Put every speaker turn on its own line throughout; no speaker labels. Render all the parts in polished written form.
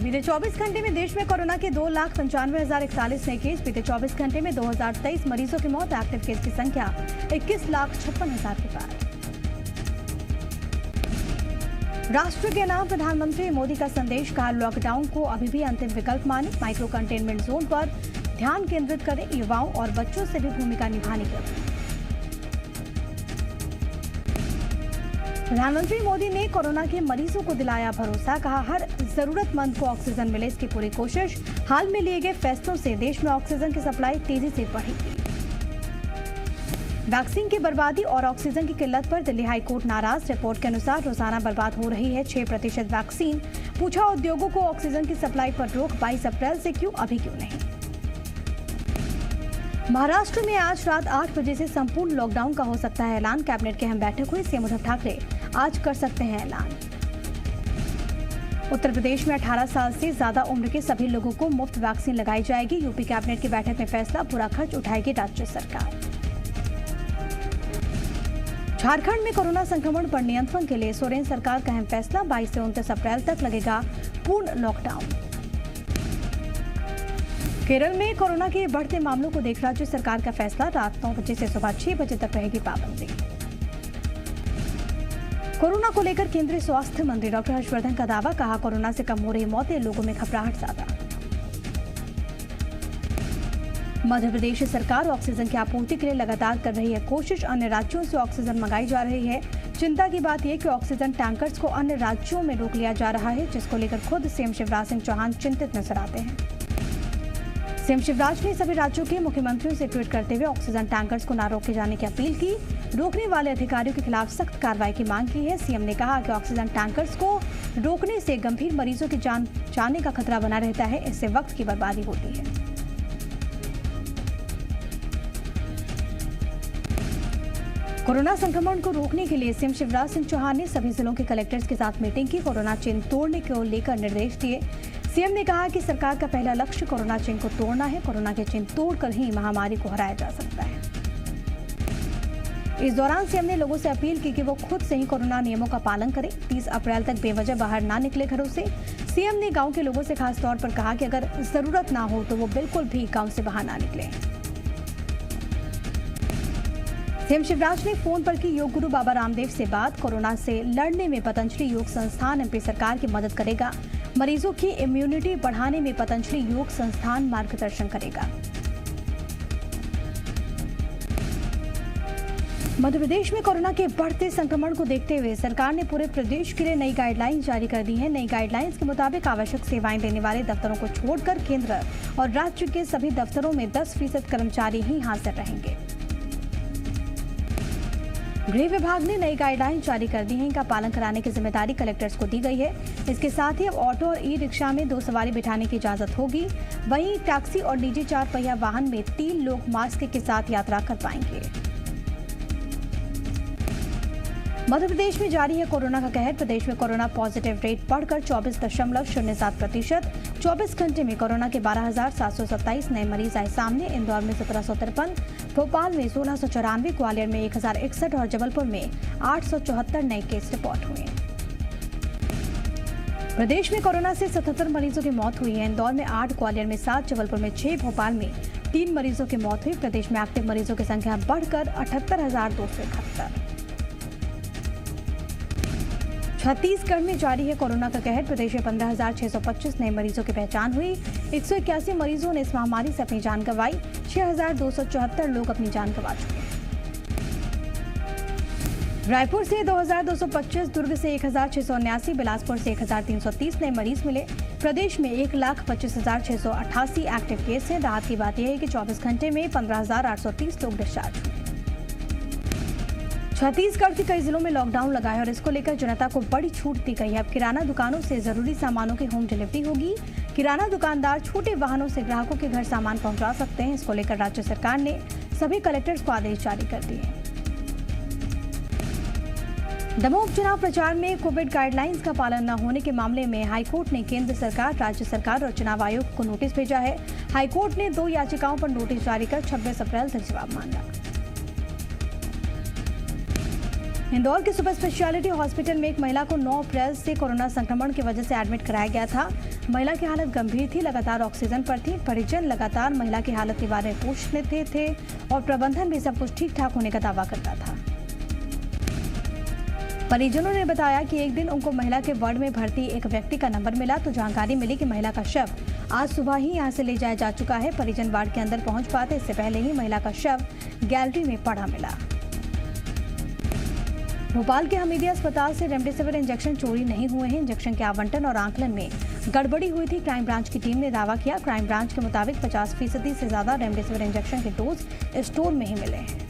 बीते 24 घंटे में देश में कोरोना के 2,95,041 नए केस। बीते 24 घंटे में 2023 मरीजों की मौत। एक्टिव केस की संख्या 21,56,000 के पार। राष्ट्र के नाम प्रधानमंत्री मोदी का संदेश। कहा, लॉकडाउन को अभी भी अंतिम विकल्प माने। माइक्रो कंटेनमेंट जोन पर ध्यान केंद्रित करें। युवाओं और बच्चों से भी भूमिका निभाने की अपील। प्रधानमंत्री मोदी ने कोरोना के मरीजों को दिलाया भरोसा। कहा, हर जरूरतमंद को ऑक्सीजन मिले, इसकी पूरी कोशिश। हाल में लिए गए फैसलों से देश में ऑक्सीजन की सप्लाई तेजी से बढ़ेगी। वैक्सीन की बर्बादी और ऑक्सीजन की किल्लत पर दिल्ली हाईकोर्ट नाराज। रिपोर्ट के अनुसार रोजाना बर्बाद हो रही है 6% वैक्सीन। पूछा, उद्योगों को ऑक्सीजन की सप्लाई पर रोक 22 अप्रैल से क्यों, अभी क्यों नहीं। महाराष्ट्र में आज रात 8 बजे से संपूर्ण लॉकडाउन का हो सकता है ऐलान। कैबिनेट की अहम बैठक हुई। सीएम उद्धव ठाकरे आज कर सकते हैं ऐलान। उत्तर प्रदेश में 18 साल से ज्यादा उम्र के सभी लोगों को मुफ्त वैक्सीन लगाई जाएगी। यूपी कैबिनेट की बैठक में फैसला, पूरा खर्च उठाएगी राज्य सरकार। झारखंड में कोरोना संक्रमण पर नियंत्रण के लिए सोरेन सरकार का अहम फैसला। 22 से 29 अप्रैल तक लगेगा पूर्ण लॉकडाउन। केरल में कोरोना के बढ़ते मामलों को देख राज्य सरकार का फैसला। रात 9 बजे से सुबह 6 बजे तक रहेगी पाबंदी। कोरोना को लेकर केंद्रीय स्वास्थ्य मंत्री डॉक्टर हर्षवर्धन का दावा। कहा, कोरोना से कम हो रही मौतें, लोगों में घबराहट ज्यादा। मध्य प्रदेश सरकार ऑक्सीजन की आपूर्ति के लिए लगातार कर रही है कोशिश। अन्य राज्यों से ऑक्सीजन मंगाई जा रही है। चिंता की बात यह कि ऑक्सीजन टैंकर्स को अन्य राज्यों में रोक लिया जा रहा है, जिसको लेकर खुद सीएम शिवराज सिंह चौहान चिंतित नजर आते हैं। सीएम शिवराज ने सभी राज्यों के मुख्यमंत्रियों से ट्वीट करते हुए ऑक्सीजन टैंकर्स को न रोके जाने की अपील की। रोकने वाले अधिकारियों के खिलाफ सख्त कार्रवाई की मांग की है। सीएम ने कहा कि ऑक्सीजन टैंकर्स को रोकने से गंभीर मरीजों की जान जाने का खतरा बना रहता है। इससे वक्त की बर्बादी होती है। कोरोना संक्रमण को रोकने के लिए सीएम शिवराज सिंह चौहान ने सभी जिलों के कलेक्टर्स के साथ मीटिंग की। कोरोना चेन तोड़ने को लेकर निर्देश दिए। सीएम ने कहा कि सरकार का पहला लक्ष्य कोरोना चेन को तोड़ना है। कोरोना के चेन तोड़कर ही महामारी को हराया जा सकता है। इस दौरान सीएम ने लोगों से अपील की कि वो खुद से ही कोरोना नियमों का पालन करें। 30 अप्रैल तक बेवजह बाहर ना निकले घरों से। सीएम ने गांव के लोगों से खास तौर पर कहा कि अगर जरूरत ना हो तो वो बिल्कुल भी गांव से बाहर ना निकले। सीएम शिवराज ने फोन पर की योग गुरु बाबा रामदेव से बात। कोरोना से लड़ने में पतंजलि योग संस्थान एमपी सरकार की मदद करेगा। मरीजों की इम्यूनिटी बढ़ाने में पतंजलि योग संस्थान मार्गदर्शन करेगा। मध्य प्रदेश में कोरोना के बढ़ते संक्रमण को देखते हुए सरकार ने पूरे प्रदेश के लिए नई गाइडलाइंस जारी कर दी है। नई गाइडलाइंस के मुताबिक आवश्यक सेवाएं देने वाले दफ्तरों को छोड़कर केंद्र और राज्य के सभी दफ्तरों में 10% कर्मचारी ही हाजिर रहेंगे। गृह विभाग ने नई गाइडलाइन जारी कर दी है। इनका पालन कराने की जिम्मेदारी कलेक्टर्स को दी गई है। इसके साथ ही अब ऑटो और ई रिक्शा में 2 सवारी बिठाने की इजाजत होगी। वहीं टैक्सी और निजी 4 पहिया वाहन में 3 लोग मास्क के साथ यात्रा कर पाएंगे। मध्य प्रदेश में जारी है कोरोना का कहर। प्रदेश में कोरोना पॉजिटिव रेट बढ़कर 24.07%। 24 घंटे में कोरोना के 12,727 नए मरीज आए सामने। इंदौर में 1753, भोपाल में 1694, ग्वालियर में 1061 और जबलपुर में 874 नए केस रिपोर्ट हुए। प्रदेश में कोरोना से 77 मरीजों की मौत हुई है। इंदौर में 8, ग्वालियर में 7, जबलपुर में 6, भोपाल में 3 मरीजों की मौत हुई। प्रदेश में एक्टिव मरीजों की संख्या बढ़कर 78,271। छत्तीसगढ़ में जारी है कोरोना का कहर। प्रदेश में 15,625 नए मरीजों की पहचान हुई। 181 मरीजों ने इस महामारी से अपनी जान गंवाई। 6,274 लोग अपनी जान गंवा चुके हैं। रायपुर से 2,225, दुर्ग से 1,679, बिलासपुर से 1,330 नए मरीज मिले। प्रदेश में 1,25,688 एक्टिव केस हैं। राहत की बात यह है कि 24 घंटे में 15,830 लोग डिस्चार्ज हुए। छत्तीसगढ़ के कई जिलों में लॉकडाउन लगा है और इसको लेकर जनता को बड़ी छूट दी गई है। अब किराना दुकानों से जरूरी सामानों की होम डिलीवरी होगी। किराना दुकानदार छोटे वाहनों से ग्राहकों के घर सामान पहुंचा सकते हैं। इसको लेकर राज्य सरकार ने सभी कलेक्टर्स को आदेश जारी कर दिए। दमोह उपचुनाव प्रचार में कोविड गाइडलाइंस का पालन न होने के मामले में हाईकोर्ट ने केंद्र सरकार, राज्य सरकार और चुनाव आयोग को नोटिस भेजा है। हाईकोर्ट ने 2 याचिकाओं पर नोटिस जारी कर 26 अप्रैल तक जवाब मांगा। इंदौर के सुपर स्पेशलिटी हॉस्पिटल में एक महिला को 9 अप्रैल से कोरोना संक्रमण की वजह से एडमिट कराया गया था। महिला की हालत गंभीर थी, लगातार ऑक्सीजन पर थी। परिजन लगातार महिला की हालत के बारे में पूछते थे और प्रबंधन भी सब कुछ ठीक ठाक होने का दावा करता था। परिजनों ने बताया कि एक दिन उनको महिला के वार्ड में भर्ती एक व्यक्ति का नंबर मिला तो जानकारी मिली कि महिला का शव आज सुबह ही यहां से ले जाया जा चुका है। परिजन वार्ड के अंदर पहुंच पाते इससे पहले ही महिला का शव गैलरी में पड़ा मिला। भोपाल के हमीदिया अस्पताल से रेमडेसिविर इंजेक्शन चोरी नहीं हुए हैं। इंजेक्शन के आवंटन और आंकलन में गड़बड़ी हुई थी, क्राइम ब्रांच की टीम ने दावा किया। क्राइम ब्रांच के मुताबिक 50% से ज्यादा रेमडेसिविर इंजेक्शन के डोज स्टोर में ही मिले हैं।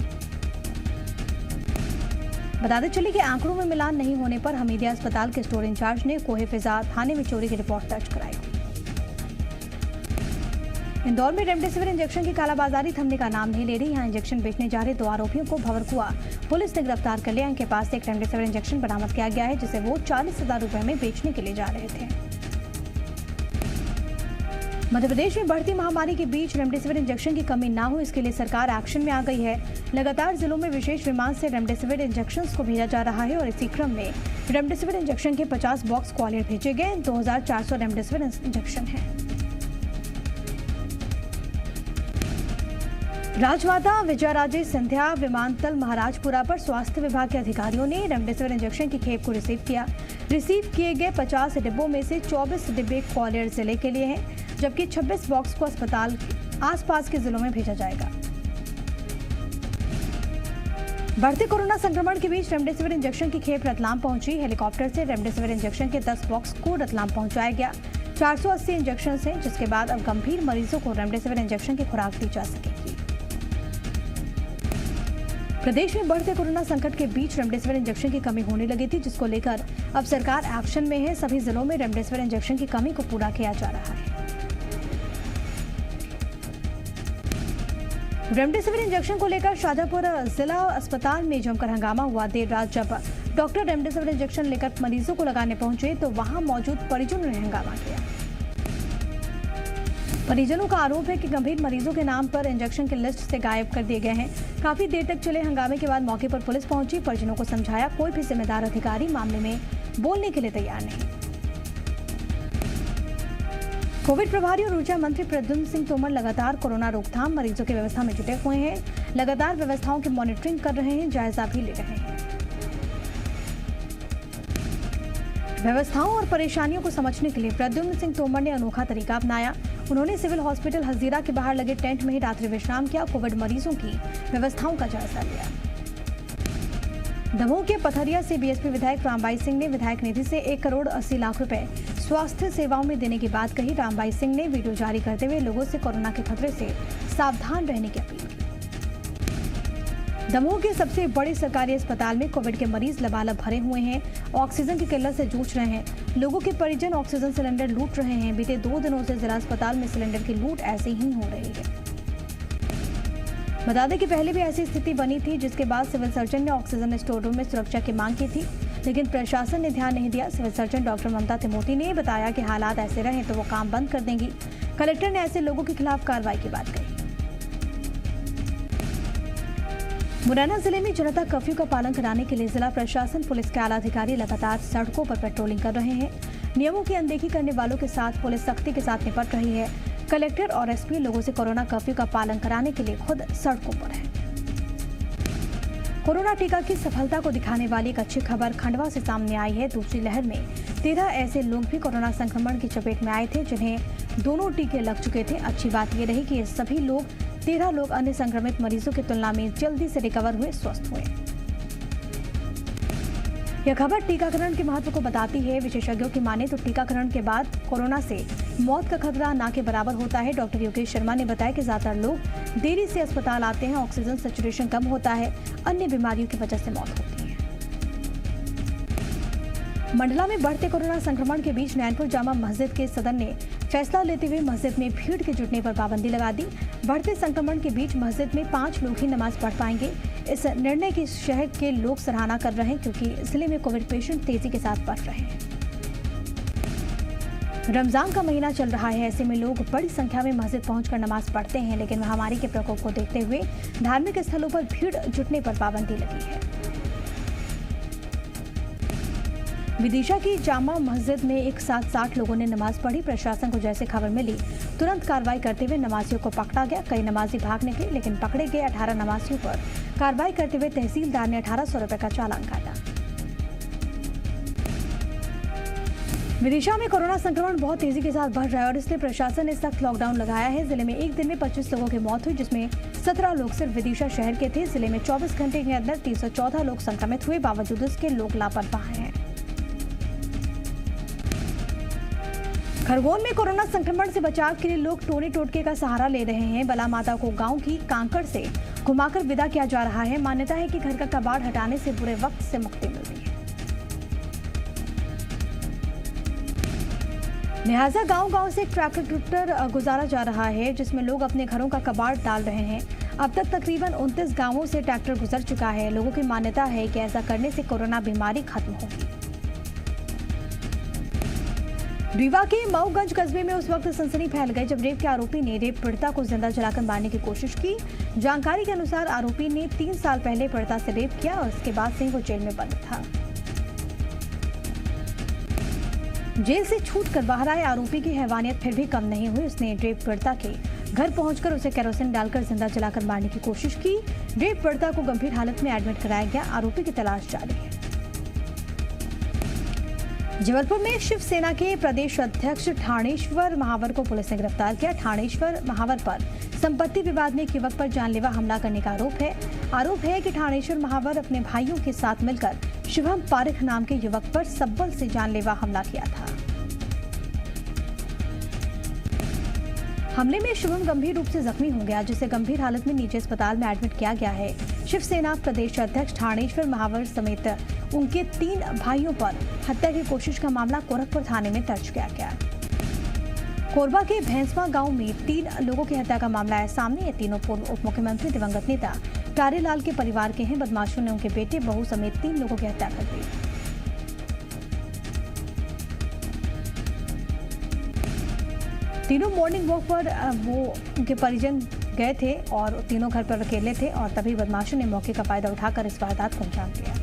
बताते चले कि आंकड़ों में मिलान नहीं होने पर हमीदिया अस्पताल के स्टोर इंचार्ज ने कोहे फिजा थाने में चोरी की रिपोर्ट दर्ज कराई। इंदौर में रेमडेसिविर इंजेक्शन की कालाबाजारी थमने का नाम नहीं ले रही। यहां इंजेक्शन बेचने जा रहे 2 आरोपियों को भवरकुआ पुलिस ने गिरफ्तार कर लिया। इनके पास से एक रेमडेसिविर इंजेक्शन बरामद किया गया है जिसे वो 40,000 रुपए में बेचने के लिए जा रहे थे। मध्य प्रदेश में बढ़ती महामारी के बीच रेमडेसिविर इंजेक्शन की कमी ना हो, इसके लिए सरकार एक्शन में आ गई है। लगातार जिलों में विशेष विमान से रेमडेसिविर इंजेक्शन को भेजा जा रहा है और इसी क्रम में रेमडेसिविर इंजेक्शन के 50 बॉक्स ग्वालियर भेजे गए। 2400 रेमडेसिविर इंजेक्शन है। राजमाता विजयाराजे सिंधिया विमानतल महाराजपुरा पर स्वास्थ्य विभाग के अधिकारियों ने रेमडेसिविर इंजेक्शन की खेप को रिसीव किया। रिसीव किए गए 50 डिब्बों में से 24 डिब्बे ग्वालियर जिले के लिए हैं, जबकि 26 बॉक्स को अस्पताल के आसपास के जिलों में भेजा जाएगा। बढ़ते कोरोना संक्रमण के बीच रेमडेसिविर इंजेक्शन की खेप रतलाम पहुंची। हेलीकॉप्टर से रेमडेसिविर इंजेक्शन के 10 बॉक्स को रतलाम पहुंचाया गया। 480 इंजेक्शन हैं, जिसके बाद अब गंभीर मरीजों को रेमडेसिविर इंजेक्शन की खुराक दी जा सकेगी। प्रदेश में बढ़ते कोरोना संकट के बीच रेमडेसिविर इंजेक्शन की कमी होने लगी थी, जिसको लेकर अब सरकार एक्शन में है। सभी जिलों में रेमडेसिविर इंजेक्शन की कमी को पूरा किया जा रहा है। रेमडेसिविर इंजेक्शन को लेकर शाजापुर जिला अस्पताल में जमकर हंगामा हुआ। देर रात जब डॉक्टर रेमडेसिविर इंजेक्शन लेकर मरीजों को लगाने पहुंचे तो वहां मौजूद परिजनों ने हंगामा किया। परिजनों का आरोप है कि गंभीर मरीजों के नाम पर इंजेक्शन के लिस्ट से गायब कर दिए गए हैं। काफी देर तक चले हंगामे के बाद मौके पर पुलिस पहुंची। परिजनों को समझाया, कोई भी जिम्मेदार अधिकारी मामले में बोलने के लिए तैयार नहीं। कोविड प्रभारी और ऊर्जा मंत्री प्रद्युम्न सिंह तोमर लगातार कोरोना रोकथाम मरीजों की व्यवस्था में जुटे हुए हैं। लगातार व्यवस्थाओं की मॉनिटरिंग कर रहे हैं, जायजा भी ले रहे हैं। व्यवस्थाओं और परेशानियों को समझने के लिए प्रद्युम्न सिंह तोमर ने अनोखा तरीका अपनाया। उन्होंने सिविल हॉस्पिटल हजीरा के बाहर लगे टेंट में ही रात्रि विश्राम किया। कोविड मरीजों की व्यवस्थाओं का जायजा लिया। दमोह के पथरिया से बीएसपी विधायक रामबाई सिंह ने विधायक निधि से 1 करोड़ 80 लाख रुपए स्वास्थ्य सेवाओं में देने की बात कही। रामबाई सिंह ने वीडियो जारी करते हुए लोगों से कोरोना के खतरे से सावधान रहने की अपील की। दमोह के सबसे बड़े सरकारी अस्पताल में कोविड के मरीज लबालब भरे हुए हैं। ऑक्सीजन की किल्लत से जूझ रहे हैं। लोगों के परिजन ऑक्सीजन सिलेंडर लूट रहे हैं। बीते 2 दिनों से जिला अस्पताल में सिलेंडर की लूट ऐसे ही हो रही है। बता दें कि पहले भी ऐसी स्थिति बनी थी, जिसके बाद सिविल सर्जन ने ऑक्सीजन स्टोर रूम में सुरक्षा की मांग की थी, लेकिन प्रशासन ने ध्यान नहीं दिया। सिविल सर्जन डॉक्टर ममता तिमोती ने बताया कि हालात ऐसे रहे तो वो काम बंद कर देंगी। कलेक्टर ने ऐसे लोगों के खिलाफ कार्रवाई की बात कही। मुरैना जिले में जनता कर्फ्यू का पालन कराने के लिए जिला प्रशासन, पुलिस के आला अधिकारी लगातार सड़कों पर पेट्रोलिंग कर रहे हैं। नियमों की अनदेखी करने वालों के साथ पुलिस सख्ती के साथ निपट रही है। कलेक्टर और एसपी लोगों से कोरोना कर्फ्यू का पालन कराने के लिए खुद सड़कों पर हैं। कोरोना टीका की सफलता को दिखाने वाली एक अच्छी खबर खंडवा से सामने आई है। दूसरी लहर में 13 ऐसे लोग भी कोरोना संक्रमण की चपेट में आए थे, जिन्हें दोनों टीके लग चुके थे। अच्छी बात यह रही कि ये सभी लोग 13 लोग अन्य संक्रमित मरीजों की तुलना में जल्दी से रिकवर हुए, स्वस्थ हुए। यह खबर टीकाकरण के महत्व को बताती है। विशेषज्ञों की माने तो टीकाकरण के बाद कोरोना से मौत का खतरा ना के बराबर होता है। डॉक्टर योगेश शर्मा ने बताया कि ज्यादातर लोग देरी से अस्पताल आते हैं, ऑक्सीजन सैचुरेशन कम होता है, अन्य बीमारियों की वजह से मौत होती है। मंडला में बढ़ते कोरोना संक्रमण के बीच नैनपुर जामा मस्जिद के सदन ने फैसला लेते हुए मस्जिद में भीड़ के जुटने पर पाबंदी लगा दी। बढ़ते संक्रमण के बीच मस्जिद में 5 लोग ही नमाज पढ़ पाएंगे। इस निर्णय की शहर के लोग सराहना कर रहे हैं, क्योंकि जिले में कोविड पेशेंट तेजी के साथ बढ़ रहे हैं। रमजान का महीना चल रहा है, ऐसे में लोग बड़ी संख्या में मस्जिद पहुंचकर नमाज पढ़ते हैं, लेकिन महामारी के प्रकोप को देखते हुए धार्मिक स्थलों पर भीड़ जुटने पर पाबंदी लगी है। विदिशा की जामा मस्जिद में एक साथ 60 लोगों ने नमाज पढ़ी। प्रशासन को जैसे खबर मिली तुरंत कार्रवाई करते हुए नमाजियों को पकड़ा गया। कई नमाजी भाग निकले, लेकिन पकड़े गए 18 नमाजियों पर कार्रवाई करते हुए तहसीलदार ने 1800 रुपए का चालान काटा। विदिशा में कोरोना संक्रमण बहुत तेजी के साथ बढ़ रहा है और इसलिए प्रशासन ने सख्त लॉकडाउन लगाया है। जिले में एक दिन में 25 लोगों की मौत हुई, जिसमें 17 लोग सिर्फ विदिशा शहर के थे। जिले में 24 घंटे के अंदर 314 लोग संक्रमित हुए, बावजूद इसके लोग लापरवाह हैं। खरगोन में कोरोना संक्रमण से बचाव के लिए लोग टोने टोटके का सहारा ले रहे हैं। बला माता को गांव की कांकड़ से घुमाकर विदा किया जा रहा है। मान्यता है कि घर का कबाड़ हटाने से बुरे वक्त से मुक्ति मिलती है। लिहाजा गांव-गांव से एक ट्रैक्टर गुजारा जा रहा है, जिसमें लोग अपने घरों का कबाड़ डाल रहे हैं। अब तक तकरीबन 29 गांवों से ट्रैक्टर गुजर चुका है। लोगों की मान्यता है कि ऐसा करने से कोरोना बीमारी खत्म होगी। रीवा के मऊगंज कस्बे में उस वक्त सनसनी फैल गई जब रेप के आरोपी ने रेप पीड़िता को जिंदा जलाकर मारने की कोशिश की। जानकारी के अनुसार आरोपी ने 3 साल पहले पीड़िता से रेप किया और उसके बाद से वो जेल में बंद था। जेल से छूटकर बाहर आए आरोपी की हैवानियत फिर भी कम नहीं हुई। उसने रेप पीड़िता के घर पहुंचकर उसे केरोसिन डालकर जिंदा जलाकर मारने की कोशिश की। रेप पीड़िता को गंभीर हालत में एडमिट कराया गया। आरोपी की तलाश जारी है। जबलपुर में शिवसेना के प्रदेश अध्यक्ष ठाणेश्वर महावर को पुलिस ने गिरफ्तार किया। ठाणेश्वर महावर पर संपत्ति विवाद में एक युवक पर जानलेवा हमला करने का आरोप है कि ठाणेश्वर महावर अपने भाइयों के साथ मिलकर शुभम पारिख नाम के युवक पर सब्बल से जानलेवा हमला किया था। हमले में शुभम गंभीर रूप से जख्मी हो गया, जिसे गंभीर हालत में निजी अस्पताल में एडमिट किया गया है। शिवसेना प्रदेश अध्यक्ष ठाणेश्वर महावर समेत उनके 3 भाइयों पर हत्या की कोशिश का मामला गोरखपुर थाने में दर्ज किया गया। कोरबा के भैंसवा गांव में 3 लोगों की हत्या का मामला आया सामने। ये तीनों पूर्व उप मुख्यमंत्री दिवंगत नेता प्यारेलाल के परिवार के हैं। बदमाशों ने उनके बेटे, बहू समेत 3 लोगों की हत्या कर दी। तीनों मॉर्निंग वॉक पर उनके परिजन गए थे और तीनों घर पर अकेले थे और तभी बदमाशों ने मौके का फायदा उठाकर इस वारदात को अंजाम दिया।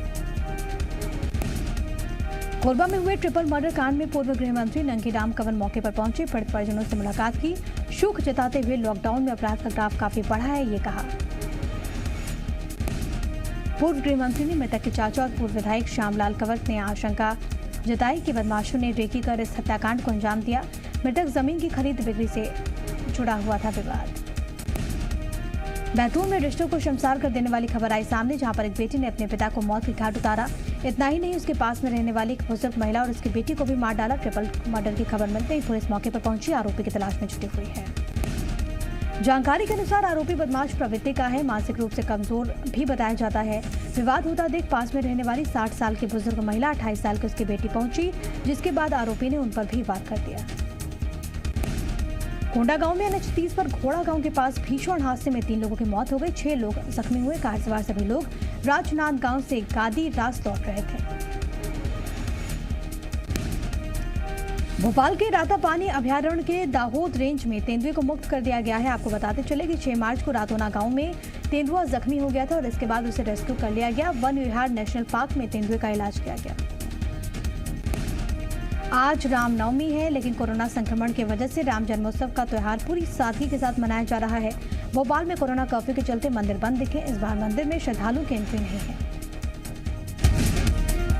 कोरबा में हुए ट्रिपल मर्डर कांड में पूर्व गृह मंत्री नंगीराम कंवर मौके पर पहुंचे। पीड़ित परिजनों से मुलाकात की। शोक जताते हुए लॉकडाउन में अपराध का ग्राफ काफी बढ़ा है, ये कहा। पूर्व गृह मंत्री ने मृतक के चाचा और पूर्व विधायक श्यामलाल कंवर ने आशंका जताई कि बदमाशों ने रेकी कर इस हत्याकांड को अंजाम दिया। मृतक जमीन की खरीद बिक्री से जुड़ा हुआ था विवाद। बैतूल में रिश्तों को शर्मसार कर देने वाली खबर आई सामने, जहां पर एक बेटी ने अपने पिता को मौत के घाट उतारा। इतना ही नहीं, उसके पास में रहने वाली एक बुजुर्ग महिला और उसकी बेटी को भी मार डाला। ट्रिपल मर्डर की खबर मिलते ही पुलिस मौके पर पहुंची, आरोपी की तलाश में जुटी हुई है। जानकारी के अनुसार आरोपी बदमाश प्रवृत्ति का है, मानसिक रूप से कमजोर भी बताया जाता है। विवाद होता देख पास में रहने वाली 60 साल की बुजुर्ग महिला 28 साल की उसकी बेटी पहुंची, जिसके बाद आरोपी ने उन पर भी वार कर दिया। कोंडा गांव में NH 30 पर घोड़ा गांव के पास भीषण हादसे में 3 लोगों की मौत हो गई, 6 लोग जख्मी हुए। कार सवार सभी लोग राजनाथ गांव से गादी रास लौट रहे थे। भोपाल के रातापानी अभयारण्य के दाहोद रेंज में तेंदुए को मुक्त कर दिया गया है। आपको बताते चले कि 6 मार्च को रातोना गांव में तेंदुआ जख्मी हो गया था और इसके बाद उसे रेस्क्यू कर लिया गया। वन विहार नेशनल पार्क में तेंदुए का इलाज किया गया। आज रामनवमी है, लेकिन कोरोना संक्रमण की वजह से राम जन्मोत्सव का त्योहार पूरी सादगी के साथ मनाया जा रहा है। भोपाल में कोरोना कर्फ्यू के चलते मंदिर बंद दिखे। इस बार मंदिर में श्रद्धालुओं की एंट्री नहीं है।